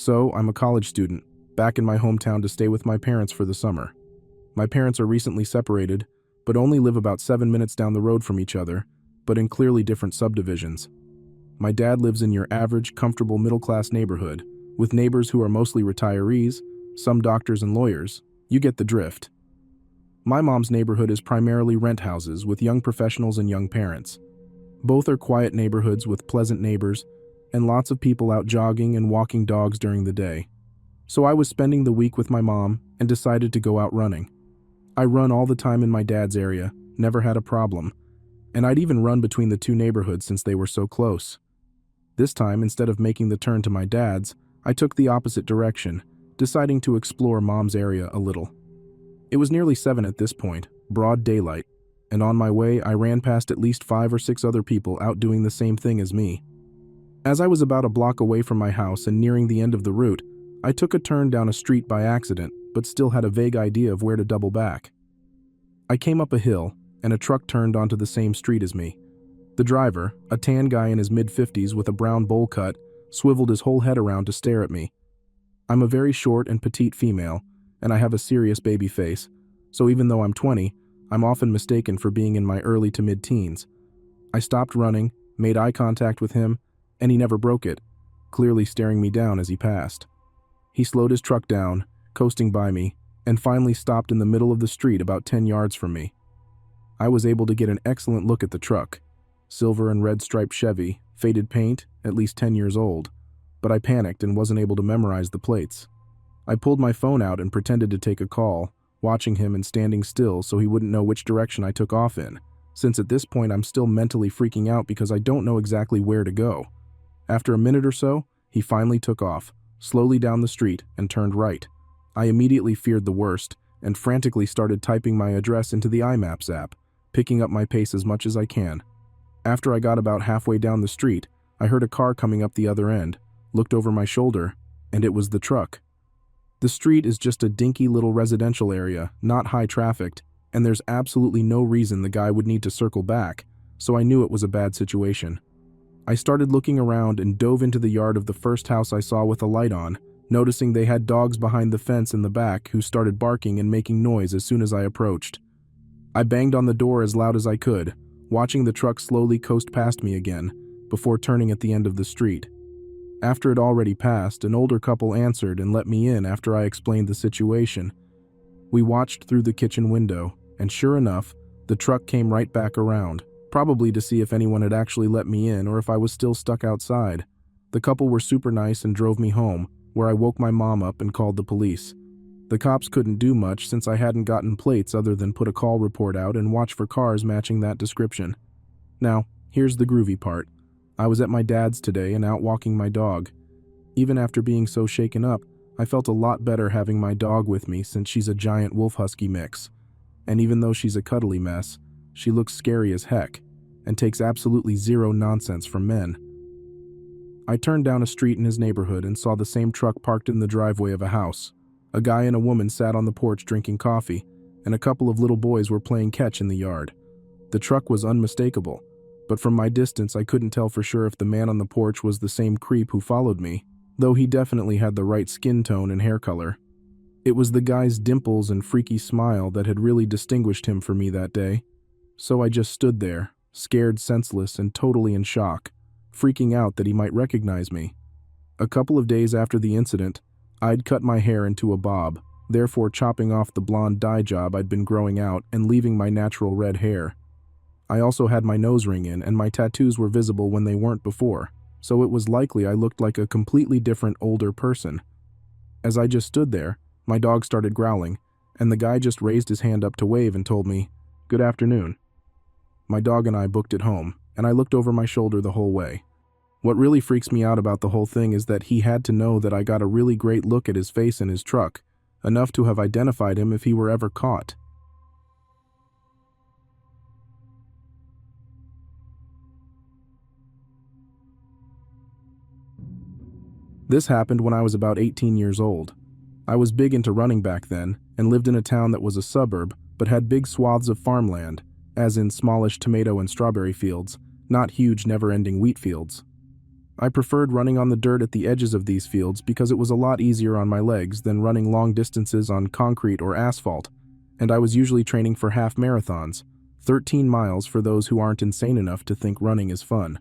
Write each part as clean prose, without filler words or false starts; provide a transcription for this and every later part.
So, I'm a college student, back in my hometown to stay with my parents for the summer. My parents are recently separated, but only live about 7 minutes down the road from each other, but in clearly different subdivisions. My dad lives in your average, comfortable middle-class neighborhood, with neighbors who are mostly retirees, some doctors and lawyers. You get the drift. My mom's neighborhood is primarily rent houses with young professionals and young parents. Both are quiet neighborhoods with pleasant neighbors and lots of people out jogging and walking dogs during the day. So I was spending the week with my mom and decided to go out running. I run all the time in my dad's area, never had a problem, and I'd even run between the two neighborhoods since they were so close. This time, instead of making the turn to my dad's, I took the opposite direction, deciding to explore mom's area a little. It was nearly 7 at this point, broad daylight, and on my way I ran past at least 5 or 6 other people out doing the same thing as me. As I was about a block away from my house and nearing the end of the route, I took a turn down a street by accident, but still had a vague idea of where to double back. I came up a hill, and a truck turned onto the same street as me. The driver, a tan guy in his mid-50s with a brown bowl cut, swiveled his whole head around to stare at me. I'm a very short and petite female, and I have a serious baby face, so even though I'm 20, I'm often mistaken for being in my early to mid-teens. I stopped running, made eye contact with him, and he never broke it, clearly staring me down as he passed. He slowed his truck down, coasting by me, and finally stopped in the middle of the street about 10 yards from me. I was able to get an excellent look at the truck. Silver and red striped Chevy, faded paint, at least 10 years old, but I panicked and wasn't able to memorize the plates. I pulled my phone out and pretended to take a call, watching him and standing still so he wouldn't know which direction I took off in, since at this point I'm still mentally freaking out because I don't know exactly where to go. After a minute or so, he finally took off, slowly down the street, and turned right. I immediately feared the worst and frantically started typing my address into the iMaps app, picking up my pace as much as I can. After I got about halfway down the street, I heard a car coming up the other end, looked over my shoulder, and it was the truck. The street is just a dinky little residential area, not high-trafficked, and there's absolutely no reason the guy would need to circle back, so I knew it was a bad situation. I started looking around and dove into the yard of the first house I saw with a light on, noticing they had dogs behind the fence in the back who started barking and making noise as soon as I approached. I banged on the door as loud as I could, watching the truck slowly coast past me again, before turning at the end of the street. After it already passed, an older couple answered and let me in after I explained the situation. We watched through the kitchen window, and sure enough, the truck came right back around, probably to see if anyone had actually let me in or if I was still stuck outside. The couple were super nice and drove me home, where I woke my mom up and called the police. The cops couldn't do much since I hadn't gotten plates other than put a call report out and watch for cars matching that description. Now, here's the groovy part. I was at my dad's today and out walking my dog. Even after being so shaken up, I felt a lot better having my dog with me since she's a giant wolf husky mix. And even though she's a cuddly mess, she looks scary as heck and takes absolutely zero nonsense from men. I turned down a street in his neighborhood and saw the same truck parked in the driveway of a house. A guy and a woman sat on the porch drinking coffee, and a couple of little boys were playing catch in the yard. The truck was unmistakable, but from my distance I couldn't tell for sure if the man on the porch was the same creep who followed me, though he definitely had the right skin tone and hair color. It was the guy's dimples and freaky smile that had really distinguished him for me that day. So I just stood there, scared senseless and totally in shock, freaking out that he might recognize me. A couple of days after the incident, I'd cut my hair into a bob, therefore chopping off the blonde dye job I'd been growing out and leaving my natural red hair. I also had my nose ring in and my tattoos were visible when they weren't before, so it was likely I looked like a completely different older person. As I just stood there, my dog started growling, and the guy just raised his hand up to wave and told me, "Good afternoon." My dog and I booked it home, and I looked over my shoulder the whole way. What really freaks me out about the whole thing is that he had to know that I got a really great look at his face in his truck, enough to have identified him if he were ever caught. This happened when I was about 18 years old. I was big into running back then, and lived in a town that was a suburb, but had big swaths of farmland, as in smallish tomato and strawberry fields, not huge never-ending wheat fields. I preferred running on the dirt at the edges of these fields because it was a lot easier on my legs than running long distances on concrete or asphalt, and I was usually training for half marathons, 13 miles for those who aren't insane enough to think running is fun.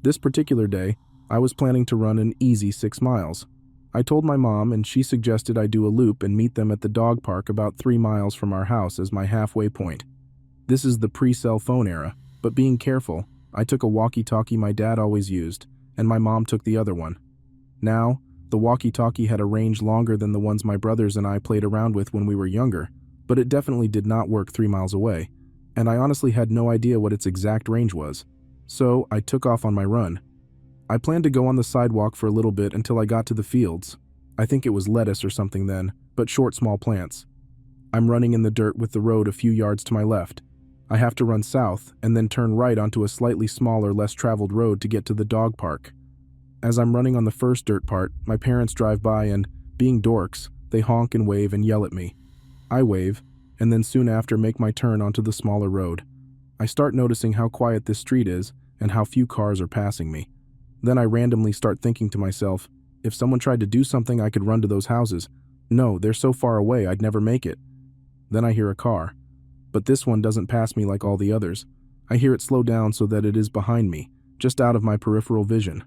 This particular day, I was planning to run an easy 6 miles. I told my mom and she suggested I do a loop and meet them at the dog park about 3 miles from our house as my halfway point. This is the pre-cell phone era, but being careful, I took a walkie-talkie my dad always used, and my mom took the other one. Now, the walkie-talkie had a range longer than the ones my brothers and I played around with when we were younger, but it definitely did not work 3 miles away, and I honestly had no idea what its exact range was. So, I took off on my run. I planned to go on the sidewalk for a little bit until I got to the fields. I think it was lettuce or something then, but short small plants. I'm running in the dirt with the road a few yards to my left. I have to run south and then turn right onto a slightly smaller, less traveled road to get to the dog park. As I'm running on the first dirt part, my parents drive by and, being dorks, they honk and wave and yell at me. I wave, and then soon after make my turn onto the smaller road. I start noticing how quiet this street is and how few cars are passing me. Then I randomly start thinking to myself, if someone tried to do something I could run to those houses. No, they're so far away I'd never make it. Then I hear a car. But this one doesn't pass me like all the others. I hear it slow down so that it is behind me, just out of my peripheral vision.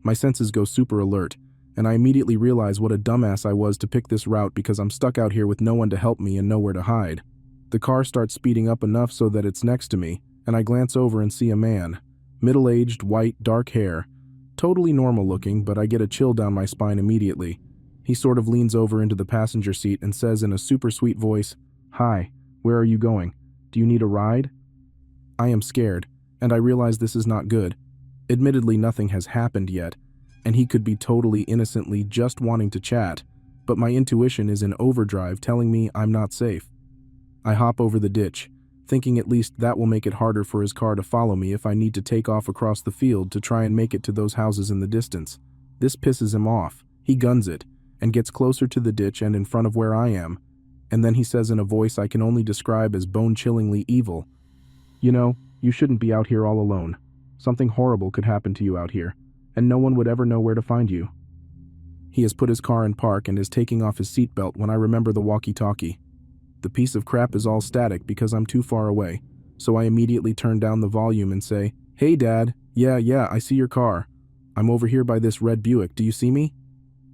My senses go super alert, and I immediately realize what a dumbass I was to pick this route because I'm stuck out here with no one to help me and nowhere to hide. The car starts speeding up enough so that it's next to me, and I glance over and see a man. Middle-aged, white, dark hair. Totally normal looking, but I get a chill down my spine immediately. He sort of leans over into the passenger seat and says in a super sweet voice, "Hi. Where are you going? Do you need a ride?" I am scared, and I realize this is not good. Admittedly, nothing has happened yet, and he could be totally innocently just wanting to chat, but my intuition is in overdrive telling me I'm not safe. I hop over the ditch, thinking at least that will make it harder for his car to follow me if I need to take off across the field to try and make it to those houses in the distance. This pisses him off. He guns it, and gets closer to the ditch and in front of where I am. And then he says in a voice I can only describe as bone-chillingly evil, "You know, you shouldn't be out here all alone. Something horrible could happen to you out here, and no one would ever know where to find you." He has put his car in park and is taking off his seatbelt when I remember the walkie-talkie. The piece of crap is all static because I'm too far away, so I immediately turn down the volume and say, "Hey Dad, yeah, I see your car. I'm over here by this red Buick, do you see me?"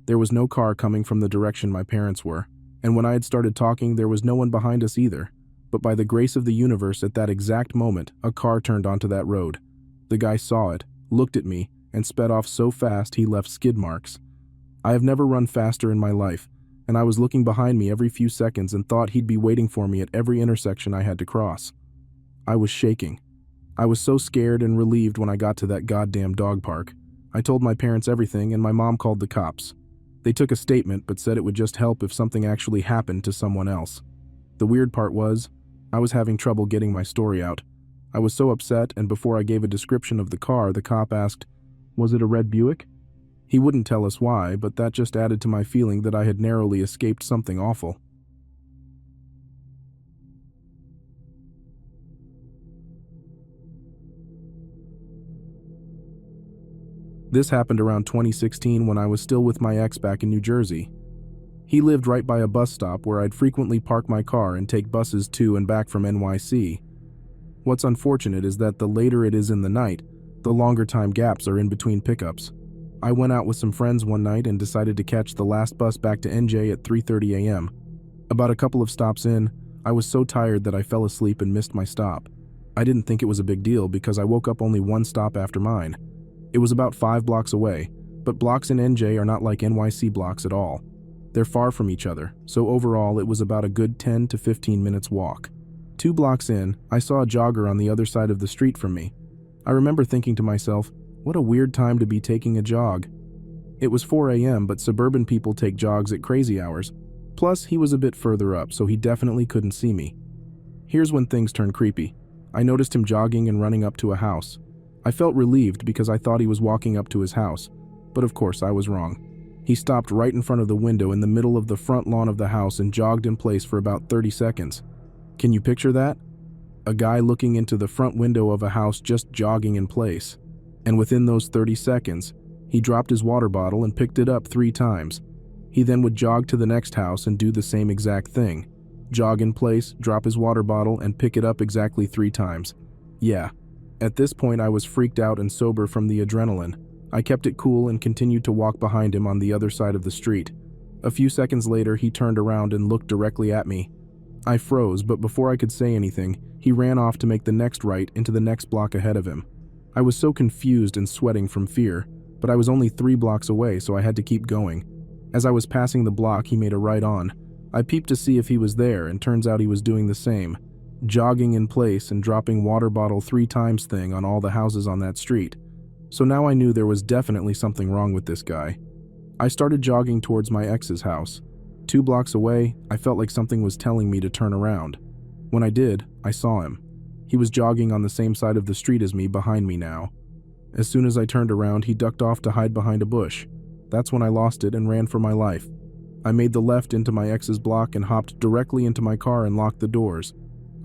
There was no car coming from the direction my parents were. And when I had started talking, there was no one behind us either. But by the grace of the universe, at that exact moment, a car turned onto that road. The guy saw it, looked at me, and sped off so fast he left skid marks. I have never run faster in my life, and I was looking behind me every few seconds and thought he'd be waiting for me at every intersection I had to cross. I was shaking. I was so scared and relieved when I got to that goddamn dog park. I told my parents everything, and my mom called the cops. They took a statement but said it would just help if something actually happened to someone else. The weird part was, I was having trouble getting my story out. I was so upset, and before I gave a description of the car, the cop asked, "Was it a red Buick?" He wouldn't tell us why, but that just added to my feeling that I had narrowly escaped something awful. This happened around 2016 when I was still with my ex back in New Jersey. He lived right by a bus stop where I'd frequently park my car and take buses to and back from NYC. What's unfortunate is that the later it is in the night, the longer time gaps are in between pickups. I went out with some friends one night and decided to catch the last bus back to NJ at 3:30 a.m. About a couple of stops in, I was so tired that I fell asleep and missed my stop. I didn't think it was a big deal because I woke up only one stop after mine. It was about 5 blocks away, but blocks in NJ are not like NYC blocks at all. They're far from each other, so overall it was about a good 10 to 15 minutes walk. 2 blocks in, I saw a jogger on the other side of the street from me. I remember thinking to myself, what a weird time to be taking a jog. It was 4 a.m., but suburban people take jogs at crazy hours. Plus, he was a bit further up, so he definitely couldn't see me. Here's when things turned creepy. I noticed him jogging and running up to a house. I felt relieved because I thought he was walking up to his house, but of course I was wrong. He stopped right in front of the window in the middle of the front lawn of the house and jogged in place for about 30 seconds. Can you picture that? A guy looking into the front window of a house just jogging in place. And within those 30 seconds, he dropped his water bottle and picked it up 3 times. He then would jog to the next house and do the same exact thing. Jog in place, drop his water bottle, and pick it up exactly 3 times. Yeah. At this point, I was freaked out and sober from the adrenaline. I kept it cool and continued to walk behind him on the other side of the street. A few seconds later, he turned around and looked directly at me. I froze, but before I could say anything, he ran off to make the next right into the next block ahead of him. I was so confused and sweating from fear, but I was only 3 blocks away, so I had to keep going. As I was passing the block, he made a right on. I peeped to see if he was there, and turns out he was doing the same, jogging in place and dropping water bottle 3 times thing on all the houses on that street. So now I knew there was definitely something wrong with this guy. I started jogging towards my ex's house. 2 blocks away, I felt like something was telling me to turn around. When I did, I saw him. He was jogging on the same side of the street as me, behind me now. As soon as I turned around, he ducked off to hide behind a bush. That's when I lost it and ran for my life. I made the left into my ex's block and hopped directly into my car and locked the doors.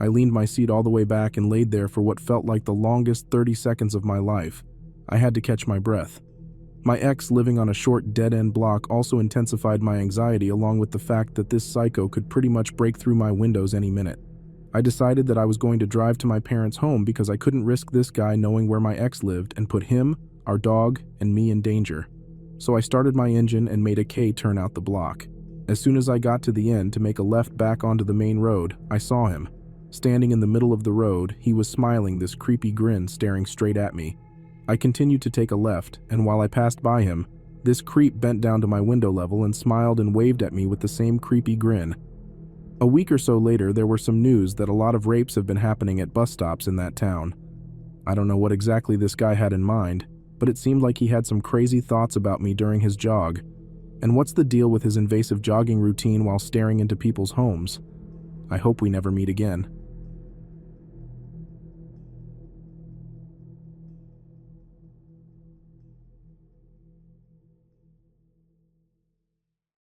I leaned my seat all the way back and laid there for what felt like the longest 30 seconds of my life. I had to catch my breath. My ex living on a short dead-end block also intensified my anxiety, along with the fact that this psycho could pretty much break through my windows any minute. I decided that I was going to drive to my parents' home because I couldn't risk this guy knowing where my ex lived and put him, our dog, and me in danger. So I started my engine and made a K-turn out the block. As soon as I got to the end to make a left back onto the main road, I saw him. Standing in the middle of the road, he was smiling, this creepy grin staring straight at me. I continued to take a left, and while I passed by him, this creep bent down to my window level and smiled and waved at me with the same creepy grin. A week or so later, there were some news that a lot of rapes have been happening at bus stops in that town. I don't know what exactly this guy had in mind, but it seemed like he had some crazy thoughts about me during his jog. And what's the deal with his invasive jogging routine while staring into people's homes? I hope we never meet again.